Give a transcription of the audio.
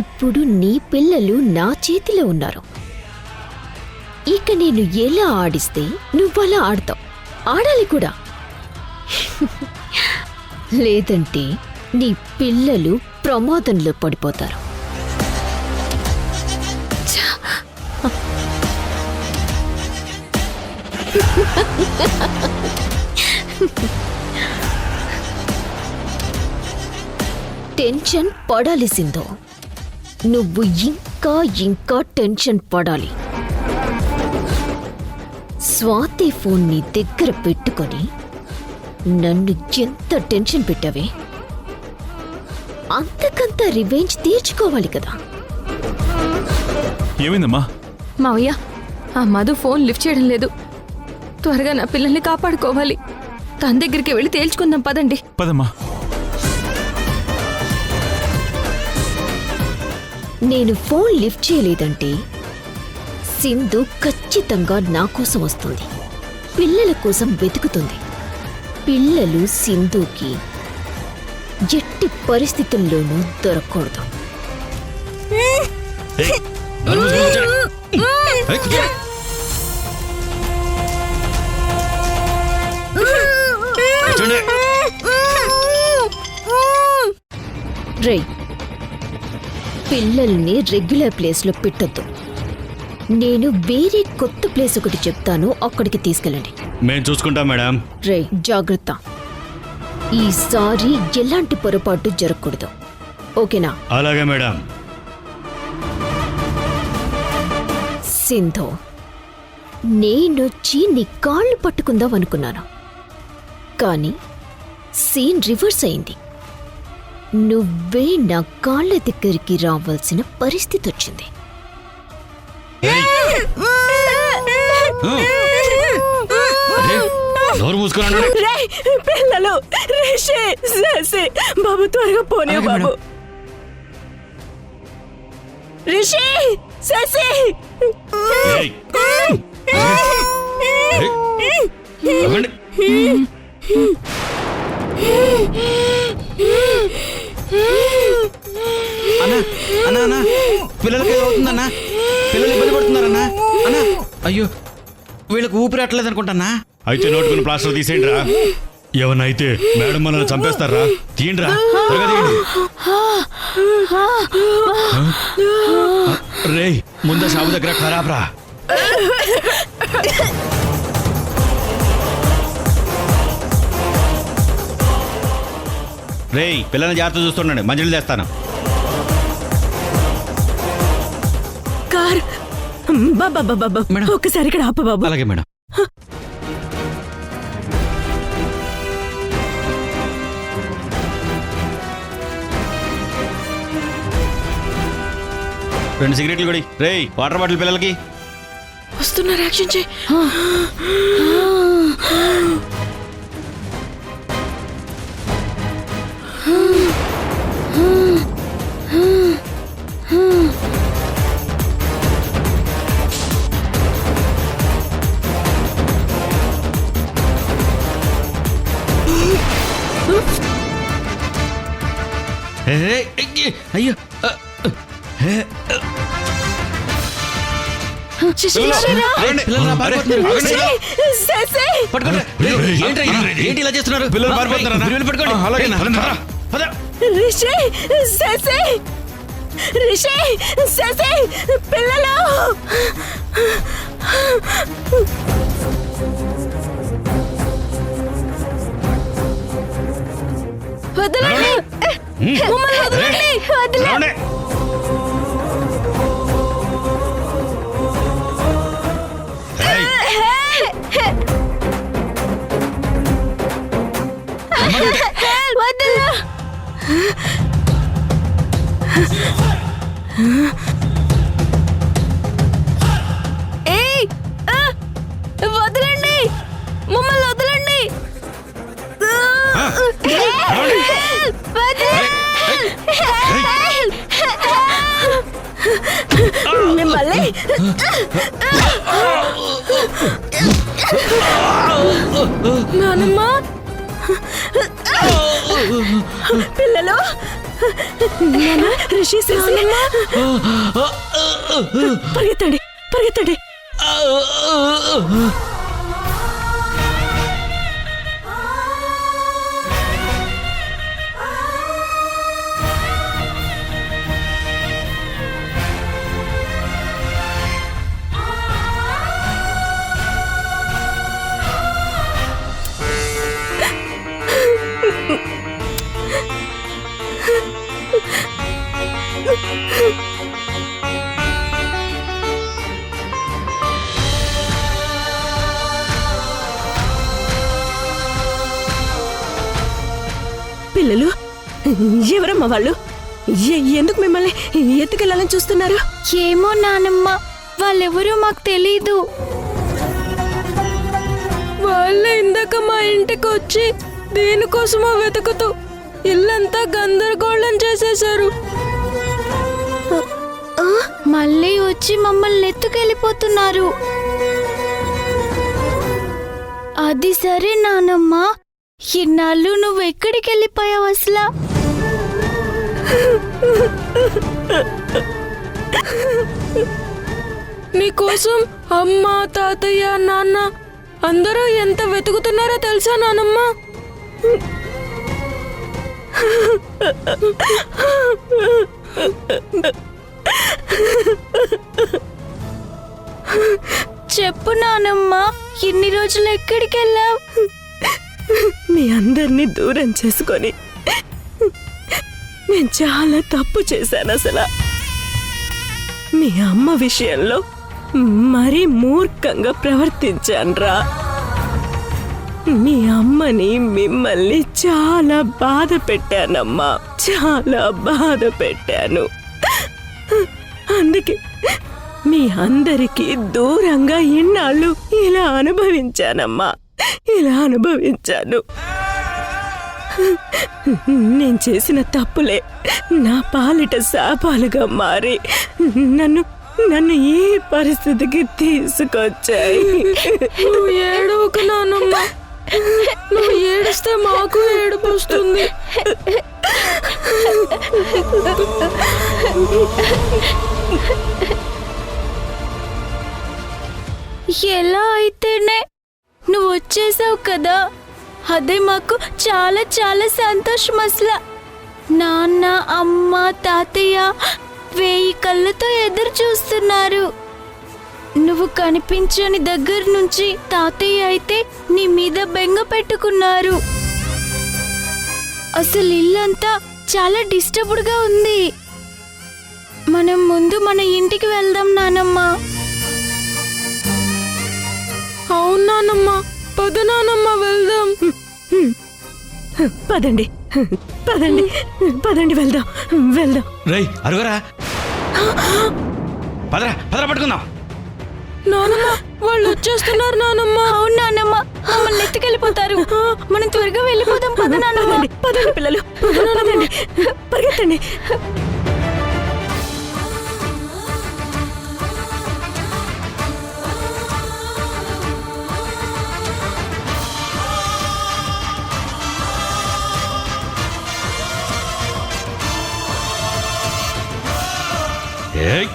ఇప్పుడు నీ పిల్లలు నా చేతిలో ఉన్నారు. ఇక నేను ఎలా ఆడిస్తే నువ్వలా ఆడతావు. ఆడాలి కూడా. లేదంటే నీ పిల్లలు ప్రమాదంలో పడిపోతారు. టెన్షన్ పడాలి సింధు. నువ్వు ఇంకా ఇంకా టెన్షన్ పడాలి. స్వాతి ఫోన్ ని దగ్గర పెట్టుకొని నన్ను ఎంత టెన్షన్ పెట్టావే, అంతకంత రివెంజ్ తీర్చుకోవాలి కదా. ఏమైందమ్మా? మావయ్య, ఆ మధు ఫోన్ లిఫ్ట్ చేయడం లేదు. త్వరగా నా పిల్లల్ని కాపాడుకోవాలి. తన దగ్గరికి వెళ్ళి తేల్చుకుందాం పదండి. పదమ్మా. నేను ఫోన్ లిఫ్ట్ చేయలేదంటే సింధు ఖచ్చితంగా నా కోసం వస్తుంది. పిల్లల కోసం వెతుకుతుంది. పిల్లలు సింధుకి ఎట్టి పరిస్థితుల్లోనూ దొరకకూడదు. రే, పిల్లల్ని రెగ్యులర్ ప్లేస్లో పెట్టొద్దు. నేను వేరే కొత్త ప్లేస్ ఒకటి చెప్తాను, అక్కడికి తీసుకెళ్ళండి. మేము చూసుకుంటాం మేడం. రే, జాగ్రత్త. ఈసారి ఎలాంటి పొరపాటు జరగకూడదు. ఓకేనా? అలాగే మేడం. సింధు, నేనొచ్చి నీ కాళ్ళు పట్టుకుందాం అనుకున్నాను, కానీ సీన్ రివర్స్ అయింది. నువ్వే నా కాళ్ళ దగ్గరికి రావాల్సిన పరిస్థితి వచ్చింది. పిల్లలు బాబు, త్వరగా పోనీ బాబు. రిషి, శశి, అన్నా అన్నా అన్నా, పిల్లలకి ఏమవుతుందన్నా? పిల్లలు ఇబ్బంది పడుతున్నారన్నా. అన్నా, అయ్యో, వీళ్ళకి ఊపిరట్లేదు అనుకుంటానా. అయితే నోటుకుని ప్లాస్టర్ తీసేయండి రా. ఏమన్నా అయితే మేడం మనల్ని చంపేస్తారా? తీయండిరా, రే. ముందా షాపు దగ్గర ఖరాబ్ రా. రే, పిల్లల్ని జాగ్రత్త చూస్తుండండి, మంచిలు చేస్తాను. కార్ బాబా బాబా, ఒక్కసారి ఇక్కడ ఆప బాబు. అలాగే మేడం. రెండు సిగరెట్లు కొడి. రే, వాటర్ బాటిల్ పిల్లలకి. వస్తున్నారు, యాక్షన్ చేయి. అయ్యో, ఏంటి ఇలా చేస్తున్నారు? పిల్లలు పారిపోతున్నారా? రిషి, శశి, రిషి, శశి, పిల్లలు. వదలండి, మమ్మల్ని వదలండి, వదలండి. వదలండి, మమ్మల్ని వదలండి. మిమ్మల్ని నానమ్మ, పిల్లలు నాన్న, రిషి శశి పరిగెత్తండి పరిగెత్తండి. పిల్లలు ఎవరమ్మా వాళ్ళు? ఎందుకు మిమ్మల్ని ఎత్తుకెళ్ళాలని చూస్తున్నారు? ఏమో నానమ్మ, వాళ్ళెవరో మాకు తెలీదు. వాళ్ళే ఇందాక మా ఇంటికి వచ్చి దేనికోసమో వెతుకుతూ ఇల్లంతా గందరగోళం చేసేశారు. మళ్ళీ వచ్చి మమ్మల్ని ఎత్తుకెళ్ళిపోతున్నారు. అది సరే నానమ్మ, ఇన్నాళ్ళు నువ్వు ఎక్కడికి వెళ్ళిపోయావు అసలు? నీకోసం అమ్మ, తాతయ్య, నాన్న అందరూ ఎంత వెతుకుతున్నారో తెలుసా నానమ్మ? చెప్పు నానమ్మ, ఇన్ని రోజులు ఎక్కడికి వెళ్ళావు? మీ అందరినీ దూరం చేసుకొని నేను చాలా తప్పు చేశాను. అసలు మీ అమ్మ విషయంలో మరీ మూర్ఖంగా ప్రవర్తించానురా. మీ అమ్మని మిమ్మల్ని చాలా బాధ పెట్టానమ్మా, చాలా బాధ పెట్టాను. అందుకే మీ అందరికీ దూరంగా ఇన్నాళ్ళు ఇలా అనుభవించానమ్మా, ఇలా అనుభవించాను. నేను చేసిన తప్పులే నా పాలిట శాపాలుగా మారి నన్ను నన్ను ఈ పరిస్థితికి తీసుకొచ్చాయి. నువ్వు ఏడవకు నానమ్మ, నువ్వు ఏడిస్తే మాకు ఏడుపు వస్తుంది. ఎలా అయితేనే నువ్వు వచ్చేసావు కదా, అదే మాకు చాలా చాలా సంతోషం అసలు. నాన్న, అమ్మ, తాతయ్య 1000 కళ్ళతో ఎదురు చూస్తున్నారు. నువ్వు కనిపించని దగ్గర నుంచి తాతయ్య అయితే నీ మీద బెంగ పెట్టుకున్నారు. అసలు ఇల్లంతా చాలా డిస్టర్బ్డ్గా ఉంది. మనం ముందు మన ఇంటికి వెళ్దాం నానమ్మ. అవునానమ్మ, పద నానమ్మ వెళ్దాం. పదండి పదండి పదండి వెళ్దాం వెళ్దాం. రై అరుగరా, పదరా పదరా పట్టుకుందాం. నానమ్మ వాళ్ళు వచ్చేస్తున్నారు నానమ్మ. అవును నానమ్మ, మమ్మల్ని ఎత్తుకెళ్ళిపోతారు. మనం త్వరగా వెళ్ళిపోదాం. పద నానమ్మ. పదండి పిల్లలు, పదండి పరిగెత్తండి. ఏయ్